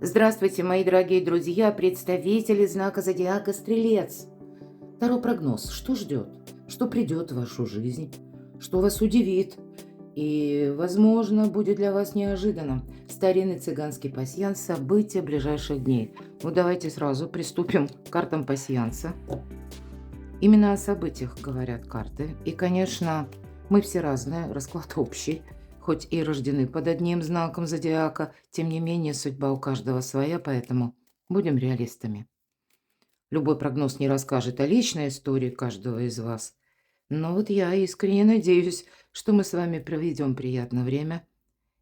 Здравствуйте, мои дорогие друзья, представители знака зодиака Стрелец. Таро прогноз. Что ждет? Что придет в вашу жизнь? Что вас удивит? И, возможно, будет для вас неожиданно. Старинный цыганский пасьянс. События ближайших дней. Ну, давайте сразу приступим к картам пасьянса. Именно о событиях говорят карты. И, конечно, мы все разные, расклад общий. Хоть и рождены под одним знаком зодиака, тем не менее судьба у каждого своя, поэтому будем реалистами. Любой прогноз не расскажет о личной истории каждого из вас. Но вот я искренне надеюсь, что мы с вами проведем приятное время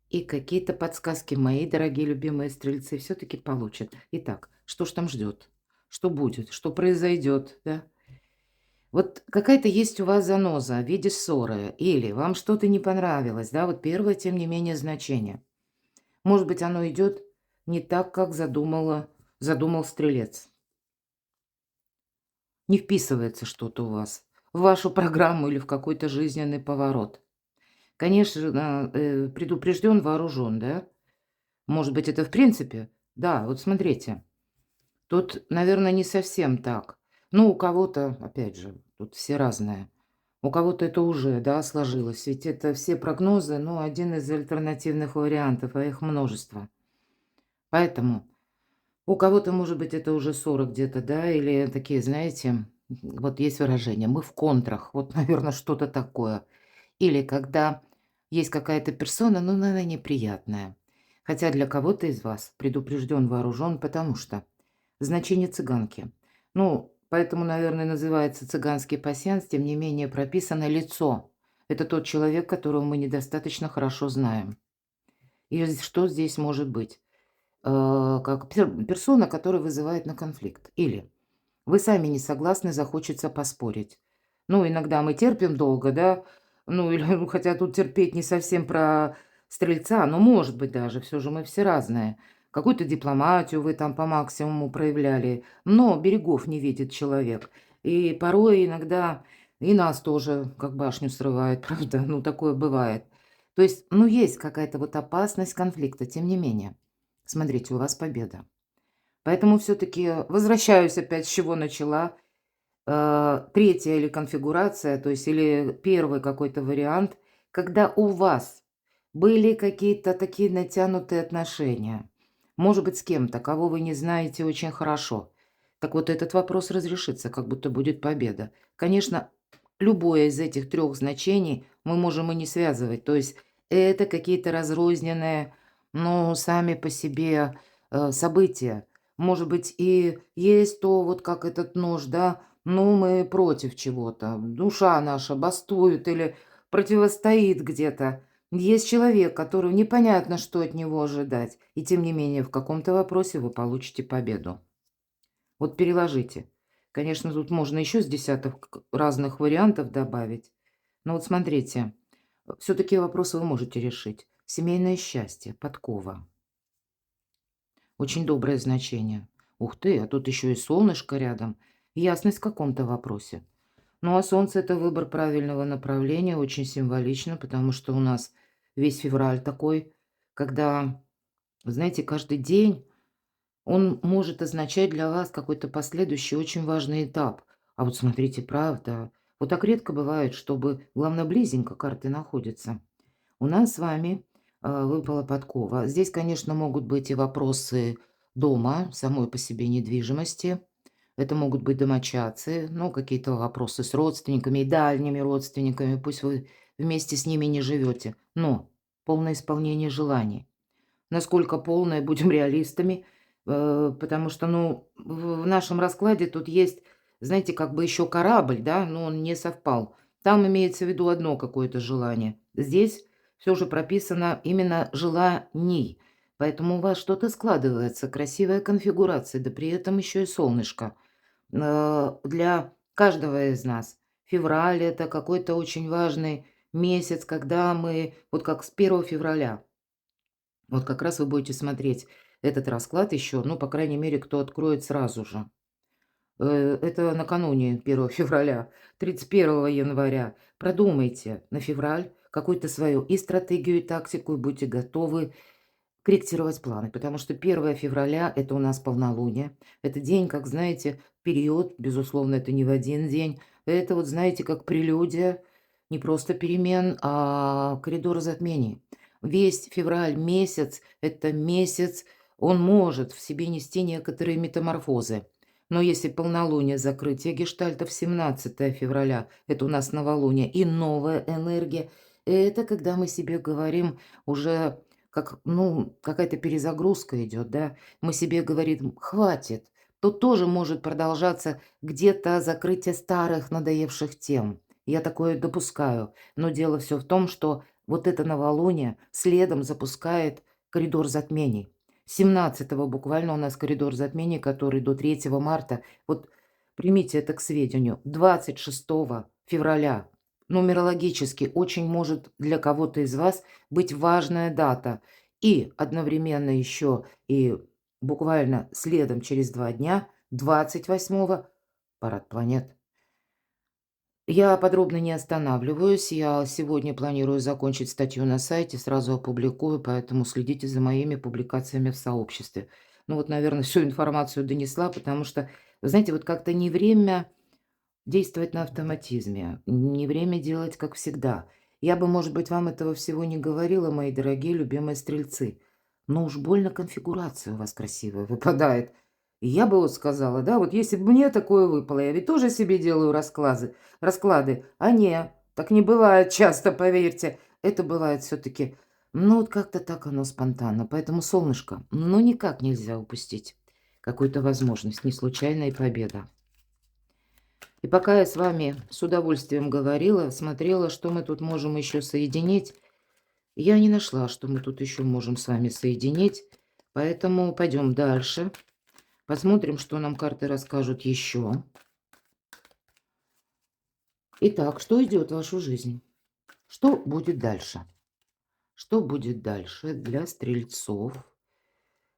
и какие-то подсказки мои дорогие любимые стрельцы все-таки получат. Итак, что ж там ждет? Что будет? Что произойдет? Да? Вот какая-то есть у вас заноза в виде ссоры, или вам что-то не понравилось, да, вот первое, тем не менее, значение. Может быть, оно идет не так, как задумал стрелец. Не вписывается что-то у вас в вашу программу или в какой-то жизненный поворот. Конечно, предупрежден, вооружен, да? Может быть, это в принципе? Да, вот смотрите, тут, наверное, не совсем так. Ну, у кого-то, опять же, тут все разные. У кого-то это уже, да, сложилось. Ведь это все прогнозы, ну, один из альтернативных вариантов, а их множество. Поэтому у кого-то, может быть, это уже 40 где-то, да, или такие, знаете, вот есть выражение «мы в контрах», вот, наверное, что-то такое. Или когда есть какая-то персона, ну, она неприятная. Хотя для кого-то из вас предупрежден, вооружен, потому что значение цыганки. Ну, поэтому, наверное, называется цыганский пасьянс, тем не менее прописано лицо. Это тот человек, которого мы недостаточно хорошо знаем. И что здесь может быть? Как персона, которая вызывает на конфликт. Или вы сами не согласны, захочется поспорить. Ну, иногда мы терпим долго, да, ну, или, ну, хотя тут терпеть не совсем про стрельца, но может быть даже, все же мы все разные. Какую-то дипломатию вы там по максимуму проявляли, но берегов не видит человек. И порой иногда и нас тоже как башню срывает, правда, ну, такое бывает. То есть, ну, есть какая-то вот опасность конфликта, тем не менее. Смотрите, у вас победа. Поэтому все-таки возвращаюсь опять, с чего начала. Третья или конфигурация, то есть или первый какой-то вариант, когда у вас были какие-то такие натянутые отношения, может быть, с кем-то, кого вы не знаете очень хорошо. Так вот, этот вопрос разрешится, как будто будет победа. Конечно, любое из этих трех значений мы можем и не связывать. То есть это какие-то разрозненные, ну, сами по себе события. Может быть, и есть то, вот как этот нож, да, ну, мы против чего-то. Душа наша бастует или противостоит где-то. Есть человек, которому непонятно, что от него ожидать. И тем не менее, в каком-то вопросе вы получите победу. Вот переложите. Конечно, тут можно еще с десяток разных вариантов добавить. Но вот смотрите, все-таки вопрос вы можете решить. Семейное счастье, подкова. Очень доброе значение. Ух ты, а тут еще и солнышко рядом. Ясность в каком-то вопросе. Ну, а солнце – это выбор правильного направления, очень символично, потому что у нас весь февраль такой, когда, знаете, каждый день он может означать для вас какой-то последующий очень важный этап. А вот смотрите, правда, вот так редко бывает, чтобы, главное, близенько карты находятся. У нас с вами выпала подкова. Здесь, конечно, могут быть и вопросы дома, самой по себе недвижимости, это могут быть домочадцы, ну, какие-то вопросы с родственниками и дальними родственниками, пусть вы вместе с ними не живете, но полное исполнение желаний. Насколько полное, будем реалистами, потому что, ну, в нашем раскладе тут есть, знаете, как бы еще корабль, да, но он не совпал. Там имеется в виду одно какое-то желание. Здесь все же прописано именно желаний. Поэтому у вас что-то складывается, красивая конфигурация, да при этом еще и солнышко. Для каждого из нас февраль – это какой-то очень важный месяц, когда мы, вот как с 1 февраля, вот как раз вы будете смотреть этот расклад еще, ну, по крайней мере, кто откроет сразу же. Это накануне 1 февраля, 31 января. Продумайте на февраль какую-то свою и стратегию, и тактику, и будьте готовы корректировать планы, потому что 1 февраля — это у нас полнолуние. Это день, как знаете, период, безусловно, это не в один день. Это вот, знаете, как прелюдия не просто перемен, а коридора затмений. Весь февраль месяц — это месяц, он может в себе нести некоторые метаморфозы. Но если полнолуние, закрытие гештальтов 17 февраля — это у нас новолуние и новая энергия, это когда мы себе говорим уже как, ну, какая-то перезагрузка идет, да. Мы себе говорим: "Хватит". Тут тоже может продолжаться где-то закрытие старых надоевших тем. Я такое допускаю. Но дело все в том, что вот это новолуние следом запускает коридор затмений. 17 буквально у нас коридор затмений, который до 3 марта. Вот примите это к сведению. 26 февраля нумерологически очень может для кого-то из вас быть важная дата. И одновременно еще и буквально следом через 2 дня, 28 парад планет. Я подробно не останавливаюсь. Я сегодня планирую закончить статью на сайте, сразу опубликую, поэтому следите за моими публикациями в сообществе. Ну вот, наверное, всю информацию донесла, потому что, вы знаете, вот как-то не время действовать на автоматизме, не время делать как всегда. Я бы, может быть, вам этого всего не говорила, мои дорогие любимые стрельцы, но уж больно конфигурация у вас красивая выпадает. И я бы вот сказала, да, вот если бы мне такое выпало, я ведь тоже себе делаю расклады, а не, так не бывает часто, поверьте. Это бывает все-таки, ну вот как-то так оно спонтанно. Поэтому, солнышко, ну никак нельзя упустить какую-то возможность, не случайная победа. И пока я с вами с удовольствием говорила, смотрела, что мы тут можем еще соединить, я не нашла, что мы тут еще можем с вами соединить. Поэтому пойдем дальше. Посмотрим, что нам карты расскажут еще. Итак, что идет в вашу жизнь? Что будет дальше? Что будет дальше для стрельцов?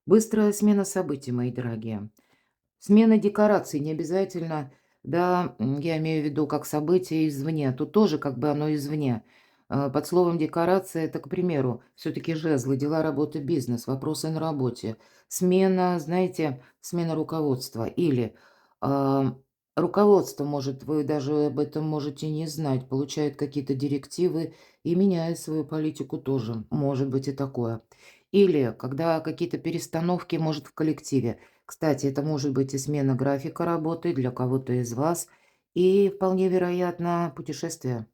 Быстрая смена событий, мои дорогие. Смена декораций не обязательно, да, я имею в виду как событие извне. Тут тоже как бы оно извне. Под словом декорация это, к примеру, все-таки жезлы, дела, работа, бизнес, вопросы на работе. Смена, знаете, смена руководства. Или а, руководство, может, вы даже об этом можете не знать, получает какие-то директивы и меняет свою политику тоже. Может быть и такое. Или когда какие-то перестановки, может, в коллективе. Кстати, это может быть и смена графика работы для кого-то из вас, и вполне вероятно путешествие.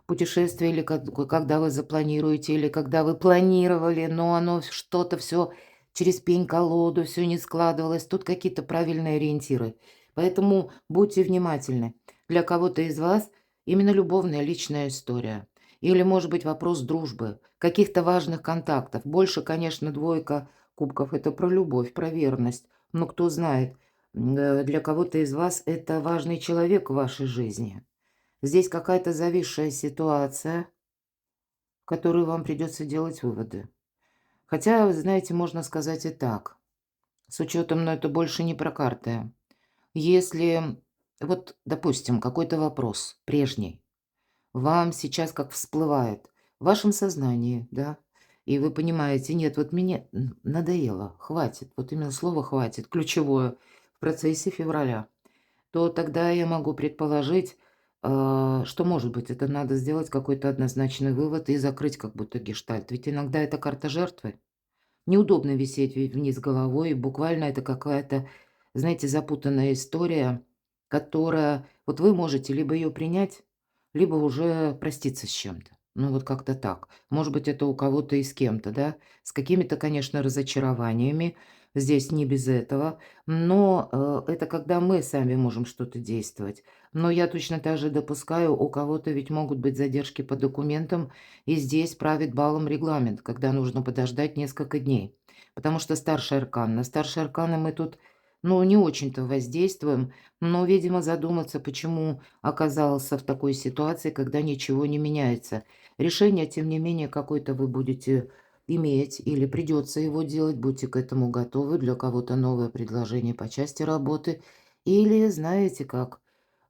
Путешествие или когда вы запланируете, или когда вы планировали, но оно что-то все через пень-колоду, все не складывалось. Тут какие-то правильные ориентиры. Поэтому будьте внимательны. Для кого-то из вас именно любовная личная история. Или, может быть, вопрос дружбы, каких-то важных контактов. Больше, конечно, двойка кубков — это про любовь, про верность. Но кто знает, для кого-то из вас это важный человек в вашей жизни. Здесь какая-то зависшая ситуация, в которую вам придется делать выводы. Хотя, вы знаете, можно сказать и так. С учетом, но это больше не про карты. Если, вот, допустим, какой-то вопрос прежний, вам сейчас как всплывает в вашем сознании, да, и вы понимаете, нет, вот мне надоело, хватит, вот именно слово «хватит», ключевое в процессе февраля, то тогда я могу предположить, что, может быть, это надо сделать какой-то однозначный вывод и закрыть как будто гештальт. Ведь иногда это карта жертвы. Неудобно висеть вниз головой. Буквально это какая-то, знаете, запутанная история, которая... Вот вы можете либо ее принять, либо уже проститься с чем-то. Ну, вот как-то так. Может быть, это у кого-то и с кем-то, да? С какими-то, конечно, разочарованиями. Здесь не без этого. Но это когда мы сами можем что-то действовать. Но я точно так же допускаю, у кого-то ведь могут быть задержки по документам, и здесь правит балом регламент, когда нужно подождать несколько дней. Потому что старший аркан. На старшие арканы мы тут, ну, не очень-то воздействуем, но, видимо, задуматься, почему оказался в такой ситуации, когда ничего не меняется. Решение, тем не менее, какое-то вы будете иметь или придется его делать, будьте к этому готовы. Для кого-то новое предложение по части работы. Или, знаете как,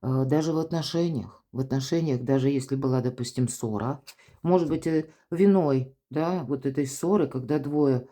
даже в отношениях, даже если была, допустим, ссора, может быть, виной, да, вот этой ссоры, когда двое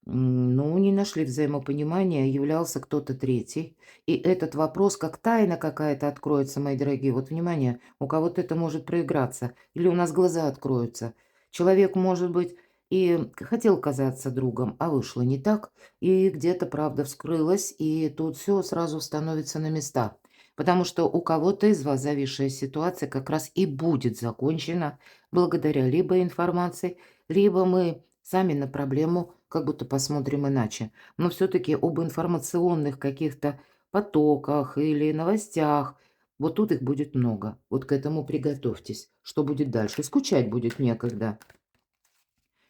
Ну, не нашли взаимопонимания, являлся кто-то третий. И этот вопрос, как тайна какая-то откроется, мои дорогие. Вот внимание, у кого-то это может проиграться, или у нас глаза откроются. Человек, может быть, и хотел казаться другом, а вышло не так, и где-то правда вскрылась, и тут все сразу становится на места. Потому что у кого-то из вас зависшая ситуация как раз и будет закончена благодаря либо информации, либо мы сами на проблему как будто посмотрим иначе. Но все-таки об информационных каких-то потоках или новостях, вот тут их будет много. Вот к этому приготовьтесь. Что будет дальше? Скучать будет некогда.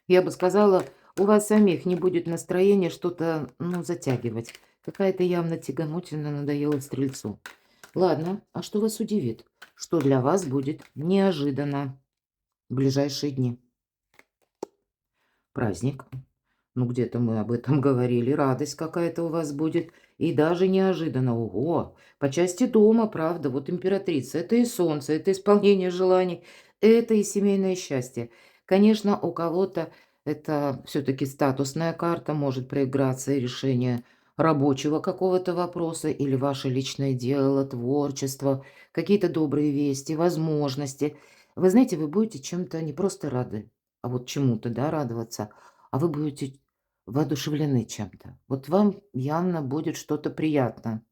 Я бы сказала, у вас самих не будет настроения что-то, ну, затягивать. Какая-то явно тягомотина надоела стрельцу. Ладно, а что вас удивит? Что для вас будет неожиданно в ближайшие дни? Праздник. Ну, где-то мы об этом говорили. Радость какая-то у вас будет. И даже неожиданно. Ого! По части дома, правда. Вот императрица. Это и солнце, это исполнение желаний, это и семейное счастье. Конечно, у кого-то это все-таки статусная карта, может проиграться и решение рабочего какого-то вопроса или ваше личное дело, творчество, какие-то добрые вести, возможности. Вы знаете, вы будете чем-то не просто рады, а вот чему-то, да, радоваться, а вы будете воодушевлены чем-то. Вот вам явно будет что-то приятно.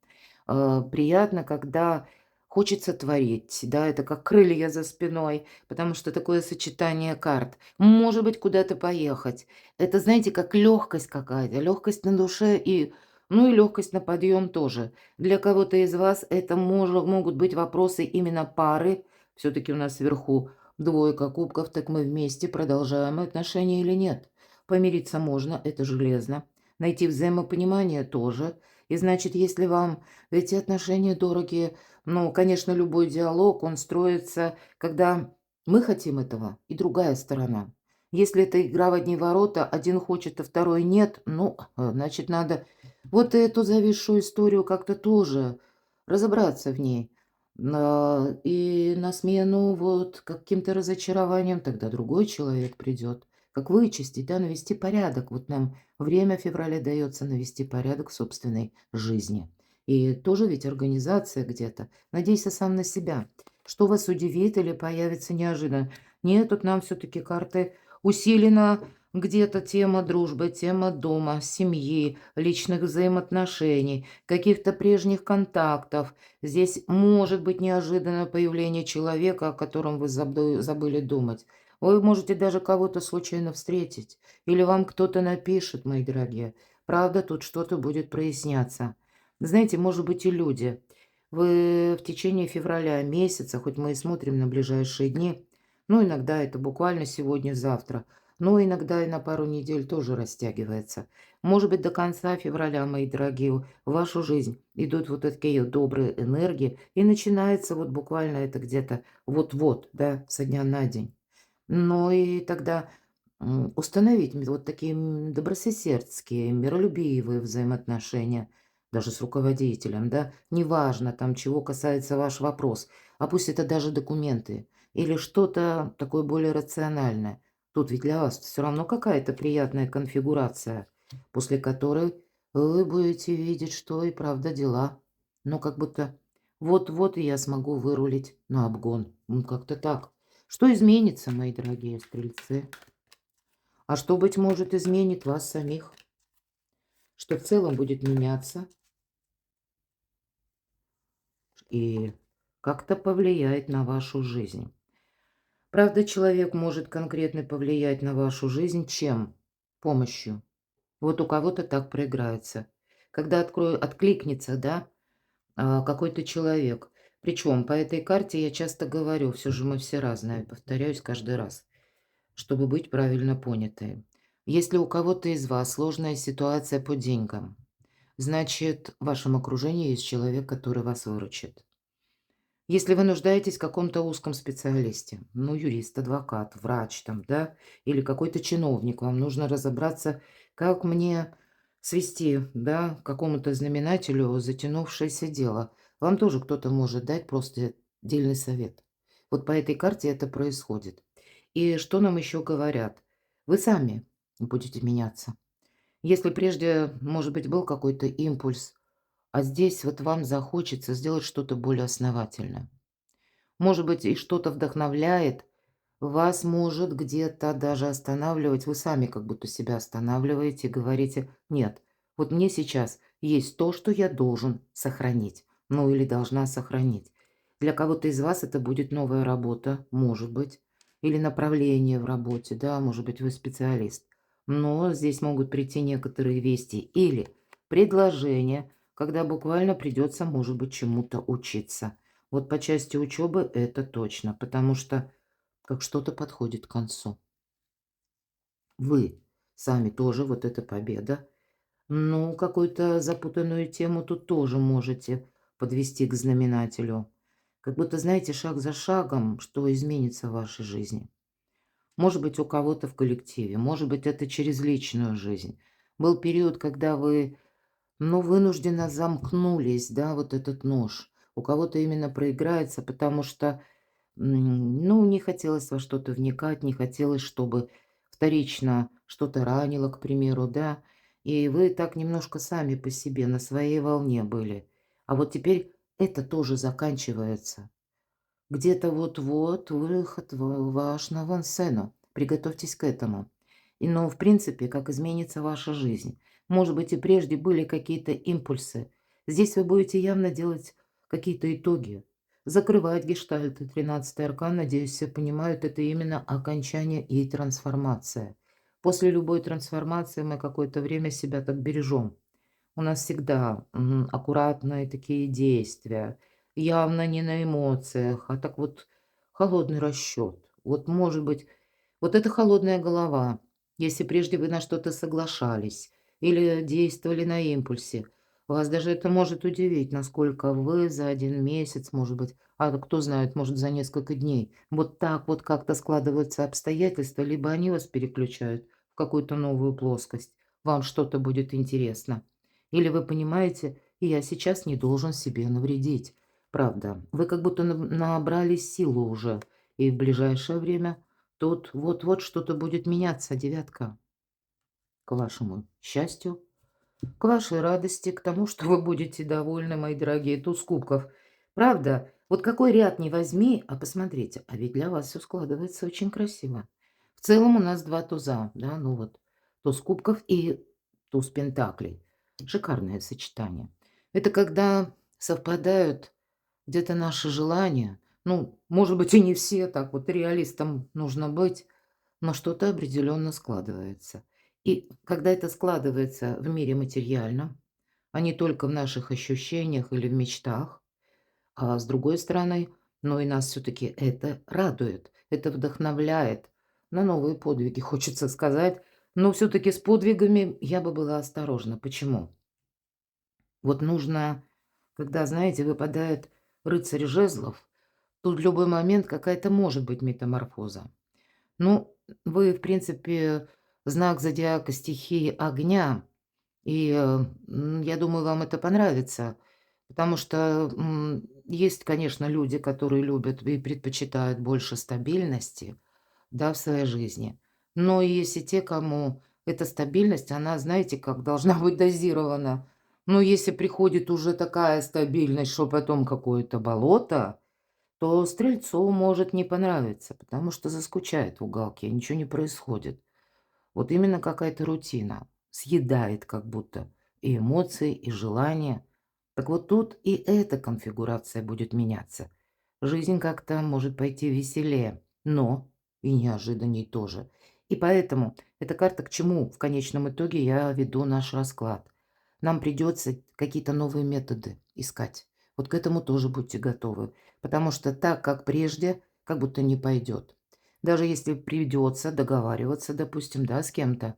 Приятно, когда хочется творить, да, это как крылья за спиной, потому что такое сочетание карт. Может быть, куда-то поехать. Это, знаете, как легкость какая-то, легкость на душе и, ну и легкость на подъем тоже. Для кого-то из вас это могут быть вопросы именно пары. Все-таки у нас вверху двойка кубков, так мы вместе продолжаем отношения или нет. Помириться можно, это железно. Найти взаимопонимание тоже. И значит, если вам эти отношения дорогие, ну, конечно, любой диалог, он строится, когда мы хотим этого, и другая сторона. Если это игра в одни ворота, один хочет, а второй нет, ну, значит, надо вот эту зависшую историю как-то тоже разобраться в ней. И на смену вот каким-то разочарованием тогда другой человек придет. Как вычистить, да, навести порядок. Вот нам время в феврале дается навести порядок в собственной жизни. И тоже ведь организация где-то. Надейся сам на себя. Что вас удивит или появится неожиданно? Нет, тут нам все-таки карты усилена где-то тема дружбы, тема дома, семьи, личных взаимоотношений, каких-то прежних контактов. Здесь может быть неожиданное появление человека, о котором вы забыли думать. Вы можете даже кого-то случайно встретить. Или вам кто-то напишет, мои дорогие. Правда, тут что-то будет проясняться. Знаете, может быть, и люди. Вы в течение февраля месяца, хоть мы и смотрим на ближайшие дни, ну, иногда это буквально сегодня-завтра, но иногда и на пару недель тоже растягивается. Может быть, до конца февраля, мои дорогие, в вашу жизнь идут вот такие вот добрые энергии, и начинается вот буквально это где-то вот-вот, да, со дня на день. Ну и тогда установить вот такие добрососедские, миролюбивые взаимоотношения, даже с руководителем, да, неважно там, чего касается ваш вопрос, а пусть это даже документы или что-то такое более рациональное. Тут ведь для вас все равно какая-то приятная конфигурация, после которой вы будете видеть, что и правда дела. Но как будто вот-вот и я смогу вырулить на обгон. Ну, как-то так. Что изменится, мои дорогие стрельцы? А что, быть может, изменит вас самих? Что в целом будет меняться и как-то повлияет на вашу жизнь. Правда, человек может конкретно повлиять на вашу жизнь чем? Помощью. Вот у кого-то так проиграется. Когда откликнется, да, какой-то человек. Причем по этой карте я часто говорю, все же мы все разные, повторяюсь каждый раз, чтобы быть правильно понятой. Если у кого-то из вас сложная ситуация по деньгам, значит, в вашем окружении есть человек, который вас выручит. Если вы нуждаетесь в каком-то узком специалисте, ну, юрист, адвокат, врач там, да, или какой-то чиновник, вам нужно разобраться, как мне свести, да, к какому-то знаменателю затянувшееся дело. Вам тоже кто-то может дать просто дельный совет. Вот по этой карте это происходит. И что нам еще говорят? Вы сами будете меняться. Если прежде, может быть, был какой-то импульс, а здесь вот вам захочется сделать что-то более основательное. Может быть, и что-то вдохновляет, вас может где-то даже останавливать. Вы сами как будто себя останавливаете и говорите: "Нет, вот мне сейчас есть то, что я должен сохранить, ну или должна сохранить". Для кого-то из вас это будет новая работа, может быть, или направление в работе, да, может быть, вы специалист. Но здесь могут прийти некоторые вести или предложения, когда буквально придется, может быть, чему-то учиться. Вот по части учебы это точно, потому что как что-то подходит к концу. Вы сами тоже, вот эта победа. Ну, какую-то запутанную тему тут тоже можете подвести к знаменателю. Как будто, знаете, шаг за шагом, что изменится в вашей жизни. Может быть, у кого-то в коллективе, может быть, это через личную жизнь. Был период, когда вы, ну, вынужденно замкнулись, да, вот этот нож. У кого-то именно проиграется, потому что ну, не хотелось во что-то вникать, не хотелось, чтобы вторично что-то ранило, к примеру, да. И вы так немножко сами по себе на своей волне были. А вот теперь это тоже заканчивается. Где-то вот-вот выход ваш на авансцену. Приготовьтесь к этому. Но, в принципе, как изменится ваша жизнь. Может быть, и прежде были какие-то импульсы. Здесь вы будете явно делать какие-то итоги. Закрывать гештальты. 13-й аркан, надеюсь, все понимают, это именно окончание и трансформация. После любой трансформации мы какое-то время себя так бережем. У нас всегда, аккуратные такие действия, явно не на эмоциях, а так вот холодный расчет. Вот, может быть, вот эта холодная голова, если прежде вы на что-то соглашались или действовали на импульсе, вас даже это может удивить, насколько вы за 1 месяц, может быть, а кто знает, может, за несколько дней, вот так вот как-то складываются обстоятельства, либо они вас переключают в какую-то новую плоскость, вам что-то будет интересно. Или вы понимаете, я сейчас не должен себе навредить. Правда, вы как будто набрали силу уже, и в ближайшее время тут вот-вот что-то будет меняться, девятка. К вашему счастью, к вашей радости, к тому, что вы будете довольны, мои дорогие, туз кубков. Правда, вот какой ряд не возьми, а посмотрите, а ведь для вас все складывается очень красиво. В целом у нас 2 туза, да, ну вот, туз кубков и туз пентаклей. Шикарное сочетание. Это когда совпадают где-то наши желания. Ну, может быть, и не все, так вот реалистом нужно быть, но что-то определенно складывается. И когда это складывается в мире материальном, а не только в наших ощущениях или в мечтах, а с другой стороны, но и нас все-таки это радует, это вдохновляет на новые подвиги, хочется сказать. Но все-таки с подвигами я бы была осторожна. Почему? Вот нужно, когда, знаете, выпадает рыцарь жезлов, тут в любой момент какая-то может быть метаморфоза. Ну, вы, в принципе, знак зодиака стихии огня, и, я думаю, вам это понравится, потому что, есть, конечно, люди, которые любят и предпочитают больше стабильности, да, в своей жизни. Но есть и те, кому эта стабильность, она, знаете, как должна быть дозирована. Но если приходит уже такая стабильность, что потом какое-то болото, то стрельцу может не понравиться, потому что заскучает в уголке, ничего не происходит. Вот именно какая-то рутина съедает как будто и эмоции, и желания. Так вот тут и эта конфигурация будет меняться. Жизнь как-то может пойти веселее, но и неожиданней тоже. И поэтому эта карта к чему в конечном итоге я веду наш расклад. Нам придется какие-то новые методы искать. Вот к этому тоже будьте готовы. Потому что так, как прежде, как будто не пойдет. Даже если придется договариваться, допустим, да, с кем-то,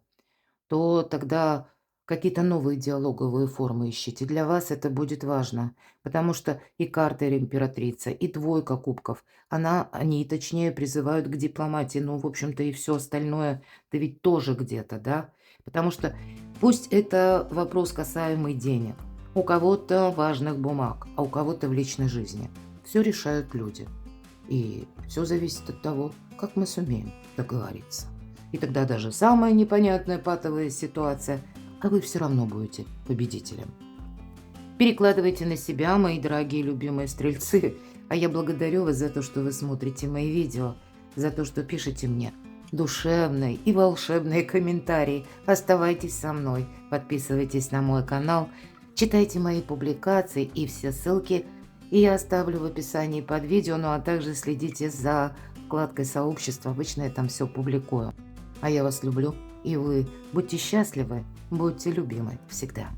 то тогда какие-то новые диалоговые формы ищите. Для вас это будет важно, потому что и карта императрица, и двойка кубков, они точнее призывают к дипломатии, ну, в общем-то, и все остальное, да ведь тоже где-то, да? Потому что пусть это вопрос касаемый денег, у кого-то важных бумаг, а у кого-то в личной жизни. Все решают люди. И все зависит от того, как мы сумеем договориться. И тогда даже самая непонятная патовая ситуация а вы все равно будете победителем. Перекладывайте на себя, мои дорогие любимые стрельцы. А я благодарю вас за то, что вы смотрите мои видео, за то, что пишете мне душевные и волшебные комментарии. Оставайтесь со мной, подписывайтесь на мой канал, читайте мои публикации и все ссылки я оставлю в описании под видео, ну а также следите за вкладкой сообщества, обычно я там все публикую. А я вас люблю, и вы будьте счастливы, будьте любимы всегда.